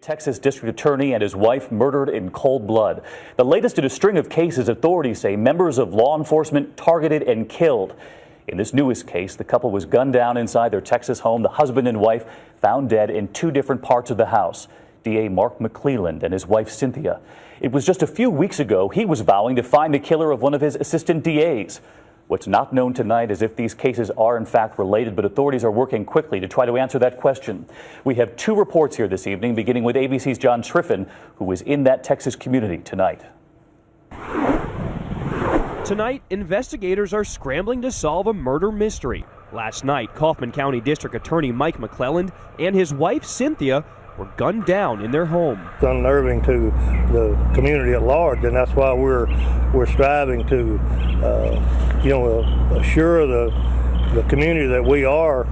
Texas District Attorney and his wife murdered in cold blood. The latest in a string of cases authorities say members of law enforcement targeted and killed. In this newest case, the couple was gunned down inside their Texas home. The husband and wife found dead in two different parts of the house. DA Mark McClelland and his wife Cynthia. It was just a few weeks ago he was vowing to find the killer of one of his assistant DAs. What's not known tonight is if these cases are in fact related, but authorities are working quickly to try to answer that question. We have two reports here this evening, beginning with ABC's John Triffin, who was in that Texas community tonight. Tonight, investigators are scrambling to solve a murder mystery. Last night, Kaufman County District Attorney Mike McClelland and his wife Cynthia were gunned down in their home. It's unnerving to the community at large, and that's why we're striving to assure the community that we are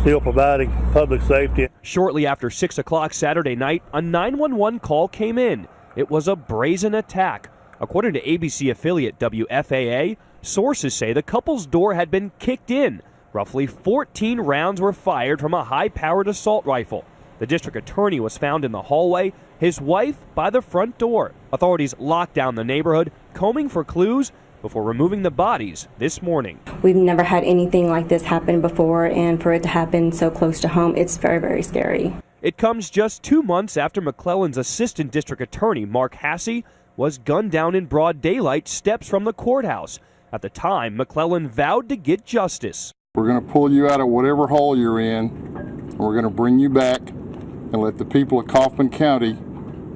still providing public safety. Shortly after 6 o'clock Saturday night, a 911 call came in. It was a brazen attack. According to ABC affiliate WFAA, sources say the couple's door had been kicked in. Roughly 14 rounds were fired from a high-powered assault rifle. The district attorney was found in the hallway, his wife by the front door. Authorities locked down the neighborhood, combing for clues before removing the bodies this morning. We've never had anything like this happen before, and for it to happen so close to home, it's very, very scary. It comes just 2 months after McClelland's assistant district attorney, Mark Hasse, was gunned down in broad daylight steps from the courthouse. At the time, McClelland vowed to get justice. We're going to pull you out of whatever hole you're in, and we're going to bring you back and let the people of Kaufman County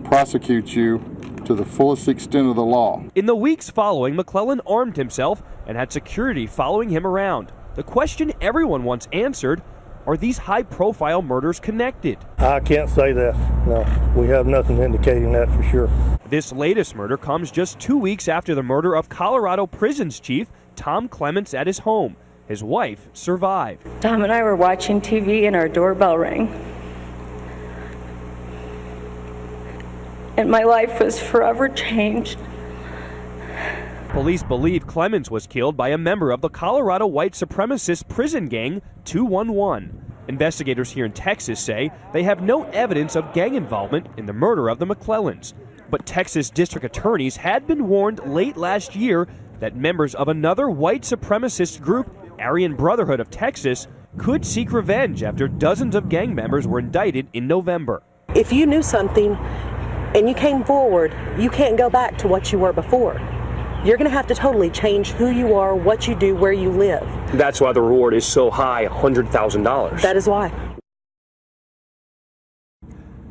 prosecute you to the fullest extent of the law. In the weeks following, McClelland armed himself and had security following him around. The question everyone wants answered: are these high-profile murders connected? I can't say that. No, we have nothing indicating that for sure. This latest murder comes just 2 weeks after the murder of Colorado Prisons Chief Tom Clements at his home. His wife survived. Tom and I were watching TV and our doorbell rang. And my life was forever changed. Police believe Clements was killed by a member of the Colorado white supremacist prison gang 211. Investigators here in Texas say they have no evidence of gang involvement in the murder of the McClellands. But Texas district attorneys had been warned late last year that members of another white supremacist group, Aryan Brotherhood of Texas, could seek revenge after dozens of gang members were indicted in November. If you knew something and you came forward, you can't go back to what you were before. You're going to have to totally change who you are, what you do, where you live. That's why the reward is so high, $100,000. That is why.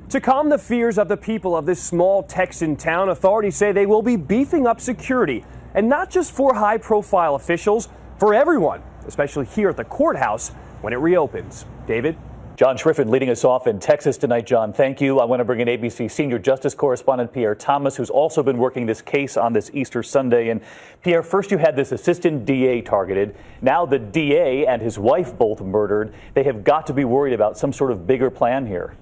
To calm the fears of the people of this small Texan town, authorities say they will be beefing up security. And not just for high-profile officials, for everyone, especially here at the courthouse when it reopens. David? John Triffin leading us off in Texas tonight. John, thank you. I want to bring in ABC senior justice correspondent Pierre Thomas, who's also been working this case on this Easter Sunday. And Pierre, first you had this assistant DA targeted. Now the DA and his wife both murdered. They have got to be worried about some sort of bigger plan here.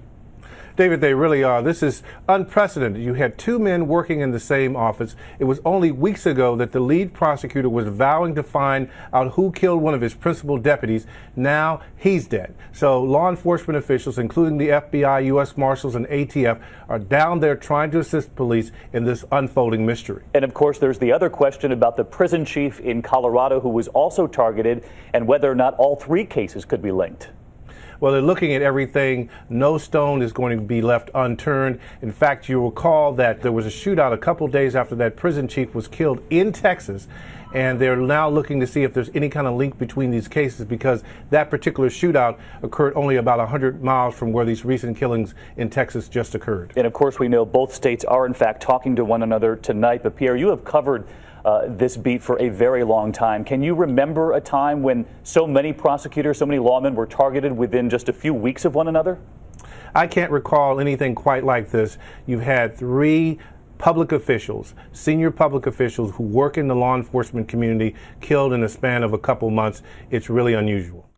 David, they really are. This is unprecedented. You had two men working in the same office. It was only weeks ago that the lead prosecutor was vowing to find out who killed one of his principal deputies. Now he's dead. So law enforcement officials, including the FBI, U.S. Marshals, and ATF, are down there trying to assist police in this unfolding mystery. And of course, there's the other question about the prison chief in Colorado who was also targeted and whether or not all three cases could be linked. Well, they're looking at everything. No stone is going to be left unturned. In fact, you recall that there was a shootout a couple days after that prison chief was killed in Texas, and they're now looking to see if there's any kind of link between these cases because that particular shootout occurred only about 100 miles from where these recent killings in Texas just occurred. And of course, we know both states are in fact talking to one another tonight. But Pierre, you have covered this beat for a very long time. Can you remember a time when so many prosecutors, so many lawmen were targeted within just a few weeks of one another? I can't recall anything quite like this. You've had three public officials, senior public officials who work in the law enforcement community killed in the span of a couple months. It's really unusual.